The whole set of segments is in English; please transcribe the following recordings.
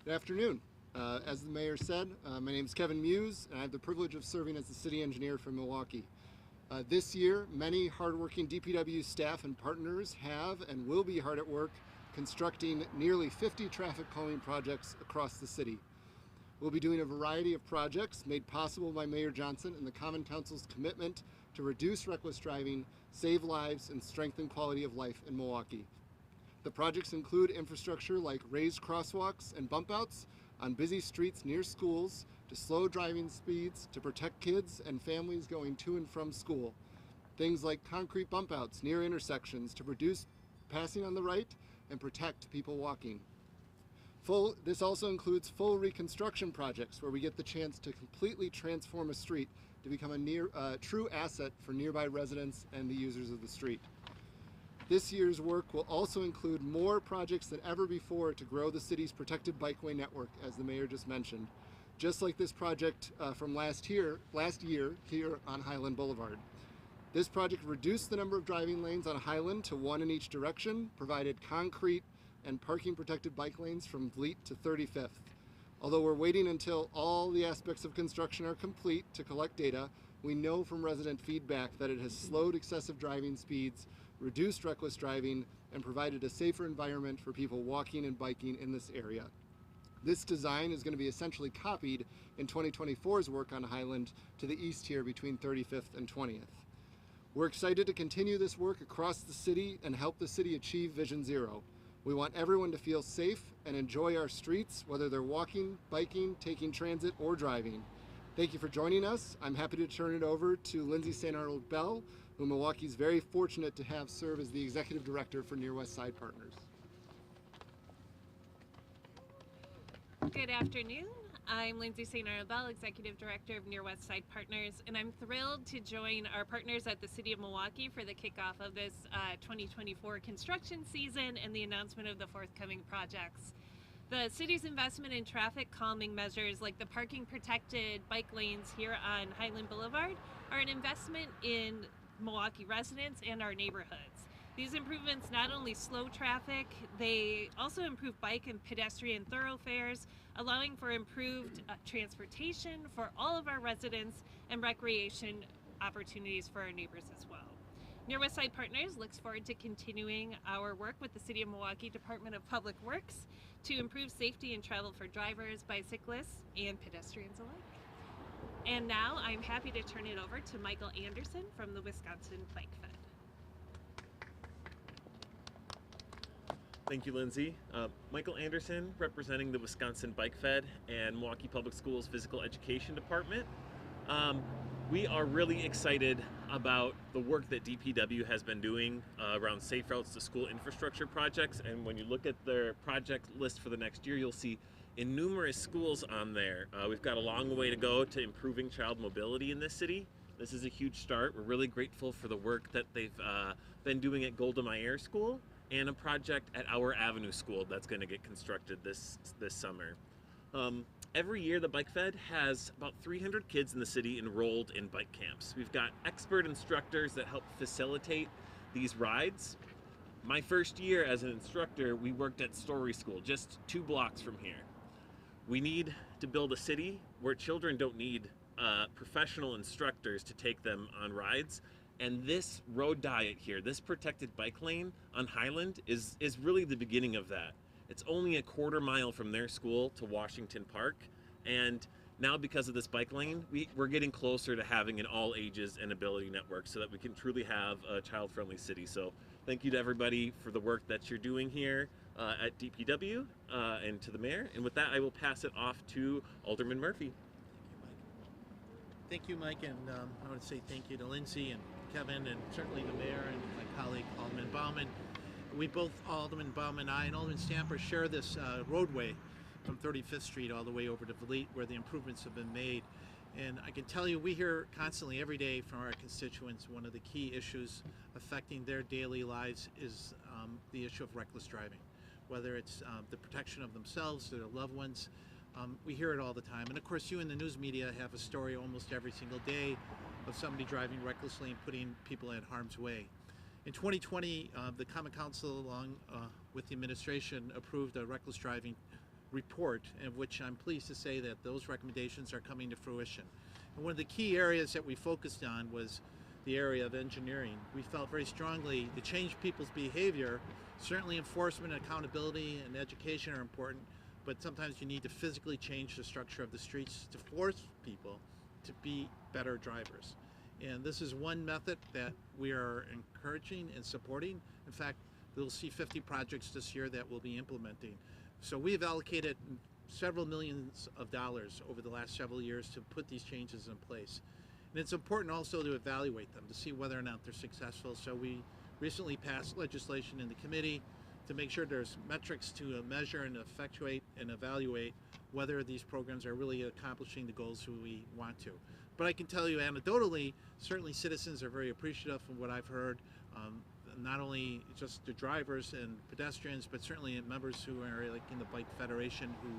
Good afternoon. As the mayor said, my name is Kevin Muse, and I have the privilege of serving as the city engineer for Milwaukee. This year, many hardworking DPW staff and partners have and will be hard at work constructing nearly 50 traffic calming projects across the city. We'll be doing a variety of projects made possible by Mayor Johnson and the Common Council's commitment to reduce reckless driving, save lives, and strengthen quality of life in Milwaukee. The projects include infrastructure like raised crosswalks and bump outs on busy streets near schools to slow driving speeds to protect kids and families going to and from school. Things like concrete bump outs near intersections to reduce passing on the right and protect people walking. This also includes full reconstruction projects where we get the chance to completely transform a street to become a true asset for nearby residents and the users of the street. This year's work will also include more projects than ever before to grow the city's protected bikeway network, as the mayor just mentioned, just like this project from last year here on Highland Boulevard. This project reduced the number of driving lanes on Highland to 1 in each direction, provided concrete and parking protected bike lanes from Vliet to 35th. Although we're waiting until all the aspects of construction are complete to collect data, we know from resident feedback that it has slowed excessive driving speeds, reduced reckless driving, and provided a safer environment for people walking and biking in this area. This design is going to be essentially copied in 2024's work on Highland to the east here between 35th and 20th. We're excited to continue this work across the city and help the city achieve Vision Zero. We want everyone to feel safe and enjoy our streets, whether they're walking, biking, taking transit, or driving. Thank you for joining us. I'm happy to turn it over to Lindsay St. Arnold Bell, who Milwaukee's very fortunate to have serve as the Executive Director for Near West Side Partners. Good afternoon. I'm Lindsay St. Arnold Bell, Executive Director of Near West Side Partners, and I'm thrilled to join our partners at the City of Milwaukee for the kickoff of this 2024 construction season and the announcement of the forthcoming projects. The city's investment in traffic calming measures like the parking protected bike lanes here on Highland Boulevard are an investment in Milwaukee residents and our neighborhoods. These improvements not only slow traffic, they also improve bike and pedestrian thoroughfares, allowing for improved transportation for all of our residents and recreation opportunities for our neighbors as well. Near West Side Partners looks forward to continuing our work with the City of Milwaukee Department of Public Works to improve safety and travel for drivers, bicyclists, and pedestrians alike. And now I'm happy to turn it over to Michael Anderson from the Wisconsin Bike Fed. Thank you, Lindsay. Michael Anderson, representing the Wisconsin Bike Fed and Milwaukee Public Schools Physical Education Department. We are really excited about the work that DPW has been doing around safe routes to school infrastructure projects. And when you look at their project list for the next year, you'll see in numerous schools on there. We've got a long way to go to improving child mobility in this city. This is a huge start. We're really grateful for the work that they've been doing at Golda Meir School and a project at Our Avenue School that's going to get constructed this summer. Every year the Bike Fed has about 300 kids in the city enrolled in bike camps. We've got expert instructors that help facilitate these rides. My first year as an instructor, we worked at Story School, just 2 blocks from here. We need to build a city where children don't need professional instructors to take them on rides. And this road diet here, this protected bike lane on Highland is really the beginning of that. It's only a quarter mile from their school to Washington Park. And now because of this bike lane, we're getting closer to having an all ages and ability network so that we can truly have a child-friendly city. So thank you to everybody for the work that you're doing here at DPW and to the mayor. And with that, I will pass it off to Alderman Murphy. Thank you, Mike, and I want to say thank you to Lindsay and Kevin and certainly the mayor and my colleague Alderman Bauman. We both, Alderman Bauman and I and Alderman Stamper, share this roadway from 35th Street all the way over to Vliet where the improvements have been made. And I can tell you we hear constantly every day from our constituents one of the key issues affecting their daily lives is the issue of reckless driving, whether it's the protection of themselves or their loved ones. We hear it all the time. And of course, you in the news media have a story almost every single day of somebody driving recklessly and putting people in harm's way. In 2020, the Common Council, along with the administration, approved a reckless driving report, of which I'm pleased to say that those recommendations are coming to fruition. And one of the key areas that we focused on was the area of engineering. We felt very strongly to change people's behavior. Certainly enforcement, accountability, and education are important, but sometimes you need to physically change the structure of the streets to force people to be better drivers. And this is one method that we are encouraging and supporting. In fact, we'll see 50 projects this year that we'll be implementing. So we've allocated several millions of dollars over the last several years to put these changes in place. And it's important also to evaluate them to see whether or not they're successful. So we recently passed legislation in the committee to make sure there's metrics to measure and effectuate and evaluate whether these programs are really accomplishing the goals who we want to. But I can tell you anecdotally, certainly citizens are very appreciative of what I've heard, not only just the drivers and pedestrians, but certainly members who are like in the Bike Federation who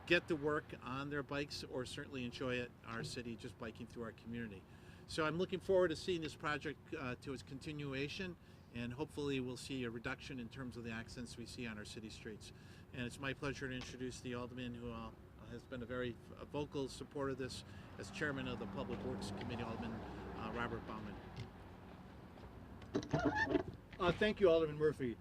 get to work on their bikes or certainly enjoy it, our city, just biking through our community. So I'm looking forward to seeing this project to its continuation, and hopefully we'll see a reduction in terms of the accidents we see on our city streets. And it's my pleasure to introduce the Alderman who has been a very vocal supporter of this as chairman of the Public Works Committee, Alderman Robert Bauman. Thank you, Alderman Murphy.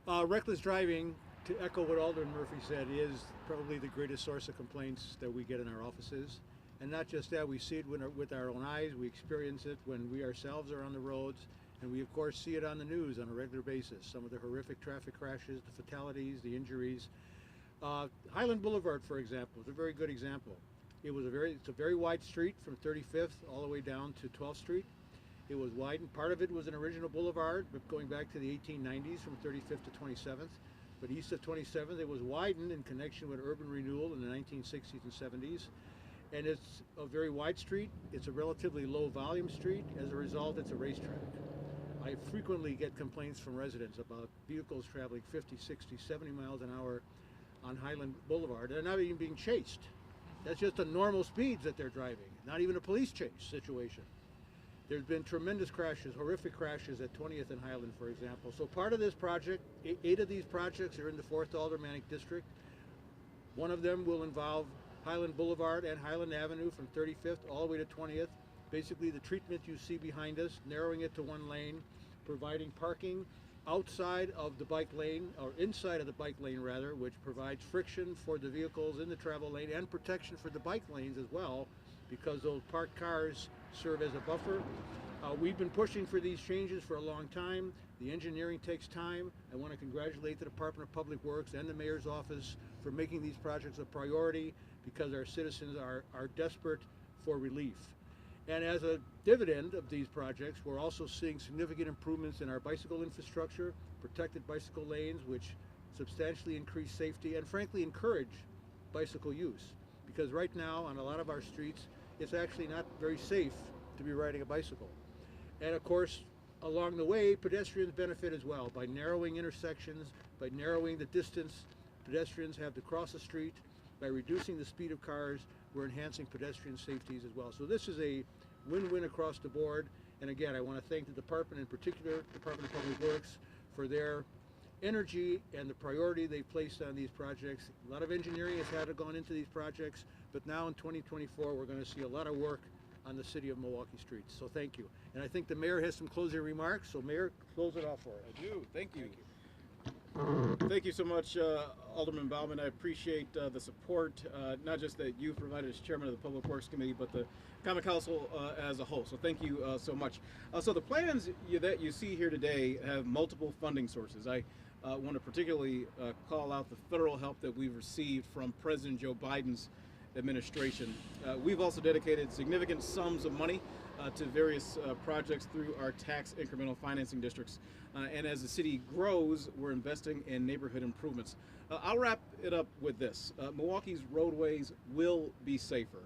Reckless driving, to echo what Alderman Murphy said, is probably the greatest source of complaints that we get in our offices. And not just that, we see it with our own eyes, we experience it when we ourselves are on the roads, and we of course see it on the news on a regular basis. Some of the horrific traffic crashes, the fatalities, the injuries. Highland Boulevard, for example, is a very good example. It's a very wide street from 35th all the way down to 12th Street. It was widened. Part of it was an original boulevard, but going back to the 1890s from 35th to 27th. But east of 27th, it was widened in connection with urban renewal in the 1960s and 70s. And it's a very wide street. It's a relatively low volume street. As a result, it's a racetrack. I frequently get complaints from residents about vehicles traveling 50, 60, 70 miles an hour on Highland Boulevard. They're not even being chased. That's just the normal speeds that they're driving, not even a police chase situation. There's been tremendous crashes, horrific crashes at 20th and Highland, for example. So part of this project, 8 of these projects are in the 4th Aldermanic District. One of them will involve Highland Boulevard and Highland Avenue from 35th all the way to 20th. Basically the treatment you see behind us, narrowing it to one lane, providing parking outside of the bike lane, or inside of the bike lane rather, which provides friction for the vehicles in the travel lane and protection for the bike lanes as well, because those parked cars serve as a buffer. We've been pushing for these changes for a long time. The engineering takes time. I want to congratulate the Department of Public Works and the Mayor's office for making these projects a priority, because our citizens are desperate for relief. And as a dividend of these projects, we're also seeing significant improvements in our bicycle infrastructure, protected bicycle lanes, which substantially increase safety and frankly encourage bicycle use. Because right now on a lot of our streets, it's actually not very safe to be riding a bicycle. And of course, along the way, pedestrians benefit as well by narrowing intersections, by narrowing the distance pedestrians have to cross the street, by reducing the speed of cars. We're enhancing pedestrian safeties as well. So this is a win-win across the board. And again, I want to thank the department, in particular, Department of Public Works, for their energy and the priority they've placed on these projects. A lot of engineering has had to gone into these projects, but now in 2024, we're going to see a lot of work on the city of Milwaukee streets. So thank you. And I think the mayor has some closing remarks. So Mayor, close it off for us. I do. Thank you. Thank you so much, Alderman Bauman. I appreciate the support, not just that you've provided as chairman of the Public Works Committee, but the Common Council as a whole. So thank you so much. So the plans that you see here today have multiple funding sources. I want to particularly call out the federal help that we've received from President Joe Biden's administration. We've also dedicated significant sums of money to various projects through our tax incremental financing districts. And as the city grows, we're investing in neighborhood improvements. I'll wrap it up with this. Milwaukee's roadways will be safer.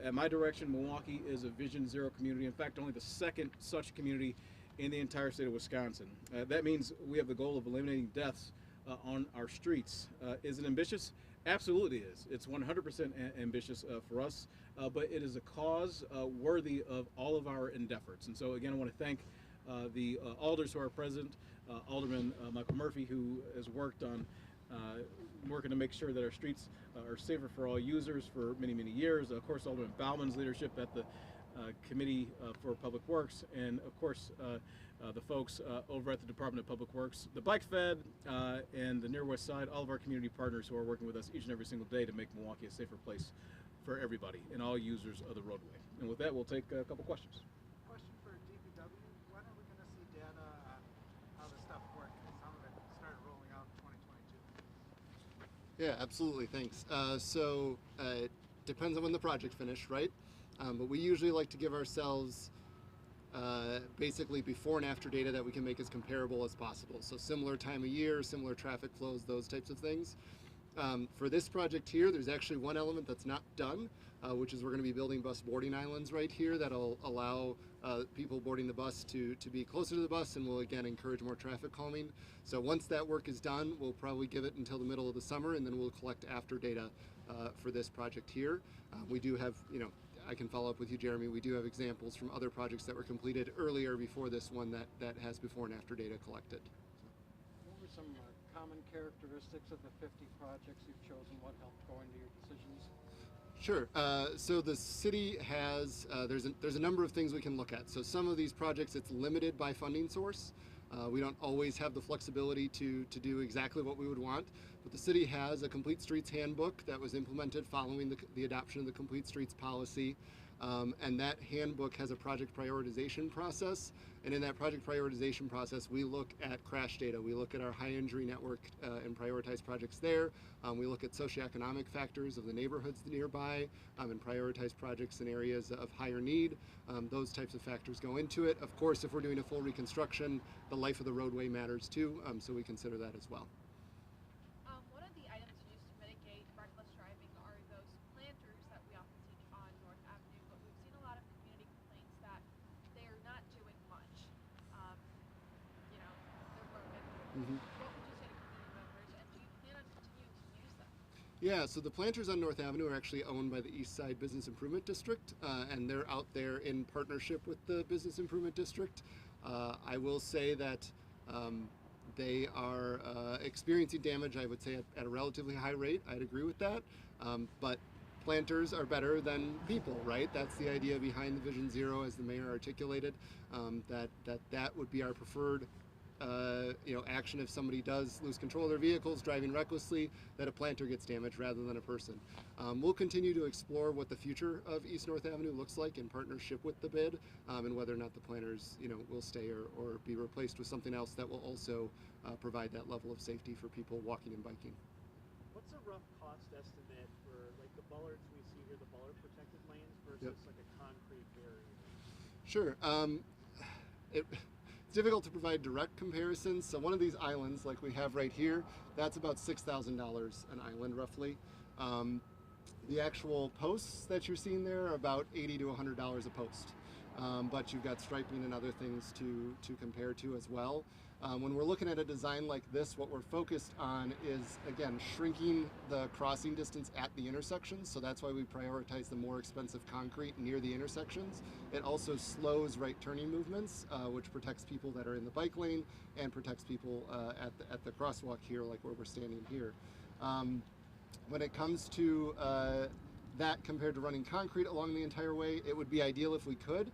At my direction, Milwaukee is a Vision Zero community. In fact, only the second such community in the entire state of Wisconsin. That means we have the goal of eliminating deaths on our streets. Is it ambitious? Absolutely is. It's 100% ambitious for us, but it is a cause worthy of all of our endeavors. And so again, I want to thank the alders who are present, Alderman Michael Murphy, who has worked on working to make sure that our streets are safer for all users for many, many years. Of course, Alderman Bauman's leadership at the Committee for Public Works, and of course the folks over at the Department of Public Works, the Bike Fed, and the Near West Side, all of our community partners who are working with us each and every single day to make Milwaukee a safer place for everybody and all users of the roadway. And with that, we'll take a couple questions. Question for DPW. When are we going to see data on how this stuff works? Some of it started rolling out in 2022. Yeah, absolutely. Thanks. It depends on when the project finished, right? But we usually like to give ourselves basically before and after data that we can make as comparable as possible. So similar time of year, similar traffic flows, those types of things. For this project here, there's actually one element that's not done, which is we're going to be building bus boarding islands right here that'll allow people boarding the bus to be closer to the bus, and will again encourage more traffic calming. So once that work is done, we'll probably give it until the middle of the summer, and then we'll collect after data for this project here. We do have, I can follow up with you, Jeremy. We do have examples from other projects that were completed earlier before this one that has before and after data collected. What were some common characteristics of the 50 projects you've chosen? What helped go into your decisions? Sure. So the city has, there's a number of things we can look at. So some of these projects, it's limited by funding source. We don't always have the flexibility to do exactly what we would want, but the city has a Complete Streets handbook that was implemented following the adoption of the Complete Streets policy. And that handbook has a project prioritization process. And in that project prioritization process, we look at crash data. We look at our high injury network and prioritize projects there. We look at socioeconomic factors of the neighborhoods nearby and prioritize projects in areas of higher need. Those types of factors go into it. Of course, if we're doing a full reconstruction, the life of the roadway matters too, so we consider that as well. One of the items used to mitigate reckless driving are those planters that we often see on North Avenue, but we've seen a lot of community complaints that they're not doing much. They're broken. Mm-hmm. What would you say to community members, and do you plan on continuing to use them? Yeah, so the planters on North Avenue are actually owned by the East Side Business Improvement District, and they're out there in partnership with the Business Improvement District. I will say that they are experiencing damage, I would say, at a relatively high rate. I'd agree with that. But planters are better than people, right? That's the idea behind the Vision Zero, as the mayor articulated, that would be our preferred action if somebody does lose control of their vehicles driving recklessly, that a planter gets damaged rather than a person. We'll continue to explore what the future of East North Avenue looks like in partnership with the bid, and whether or not the planters will stay or be replaced with something else that will also provide that level of safety for people walking and biking. What's a rough cost estimate for like the bollards we see here, the bollard protected lanes versus like a concrete barrier? Sure. It's difficult to provide direct comparisons. So one of these islands, like we have right here, that's about $6,000 an island, roughly. The actual posts that you're seeing there are about $80 to $100 a post. But you've got striping and other things to compare to as well. When we're looking at a design like this, what we're focused on is, again, shrinking the crossing distance at the intersections. So that's why we prioritize the more expensive concrete near the intersections. It also slows right turning movements, which protects people that are in the bike lane and protects people at the crosswalk here, like where we're standing here. When it comes to that compared to running concrete along the entire way, it would be ideal if we could.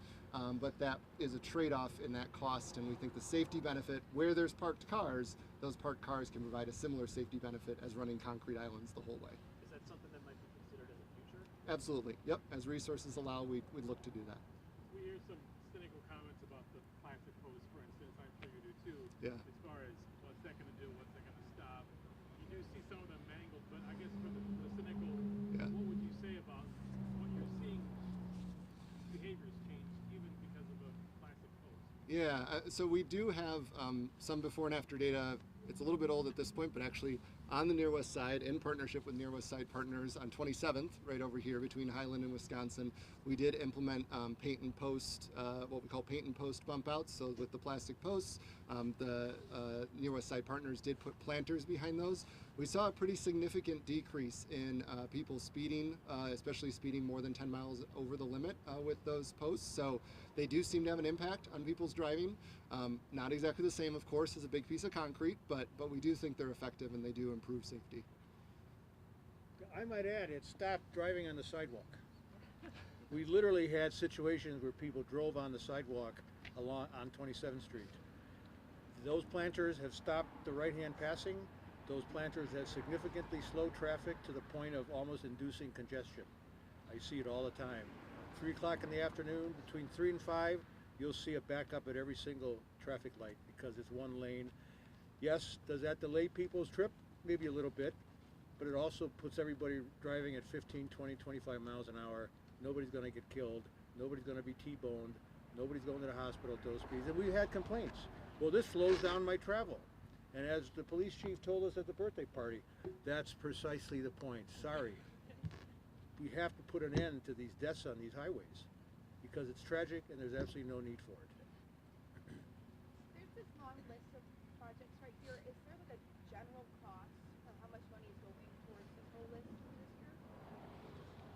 But that is a trade-off in that cost, and we think the safety benefit, where there's parked cars, those parked cars can provide a similar safety benefit as running concrete islands the whole way. Is that something that might be considered in the future? Absolutely. Yep. As resources allow, we'd look to do that. We hear some cynical comments about the plastic hose, for instance. I'm sure you do too. Yeah. As far as what's that going to do, what's that going to stop. You do see some of them mangled, but I guess for the cynical, what would you say about what you're seeing behaviors change even because of a plastic hose? Yeah, so we do have some before and after data. It's a little bit old at this point, but actually on the Near West Side, in partnership with Near West Side Partners on 27th, right over here between Highland and Wisconsin, we did implement paint and post, what we call paint and post bump outs. So with the plastic posts, the Near West Side Partners did put planters behind those. We saw a pretty significant decrease in people speeding, especially speeding more than 10 miles over the limit with those posts. So they do seem to have an impact on people's driving. Not exactly the same, of course, as a big piece of concrete, but we do think they're effective and they do improve safety. I might add, it stopped driving on the sidewalk. We literally had situations where people drove on the sidewalk along on 27th Street. Those planters have stopped the right-hand passing. Those planters have significantly slowed traffic to the point of almost inducing congestion. I see it all the time. 3 o'clock in the afternoon, between 3 and 5, you'll see a backup at every single traffic light because it's one lane. Yes, does that delay people's trip? Maybe a little bit, but it also puts everybody driving at 15, 20, 25 miles an hour. Nobody's going to get killed. Nobody's going to be T-boned. Nobody's going to the hospital at those speeds. And we had complaints. Well, this slows down my travel. And as the police chief told us at the birthday party, that's precisely the point. Sorry. We have to put an end to these deaths on these highways because it's tragic and there's absolutely no need for it. There's this long list of projects right here. Is there like a general cost of how much money is going towards this whole list for this year?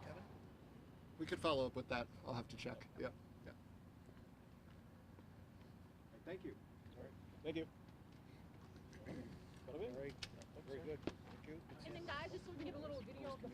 Kevin? We could follow up with that. I'll have to check. Yeah. Thank you. All right. Thank you. All right. Very good. Thank you. And then guys, just so we can get a little video of the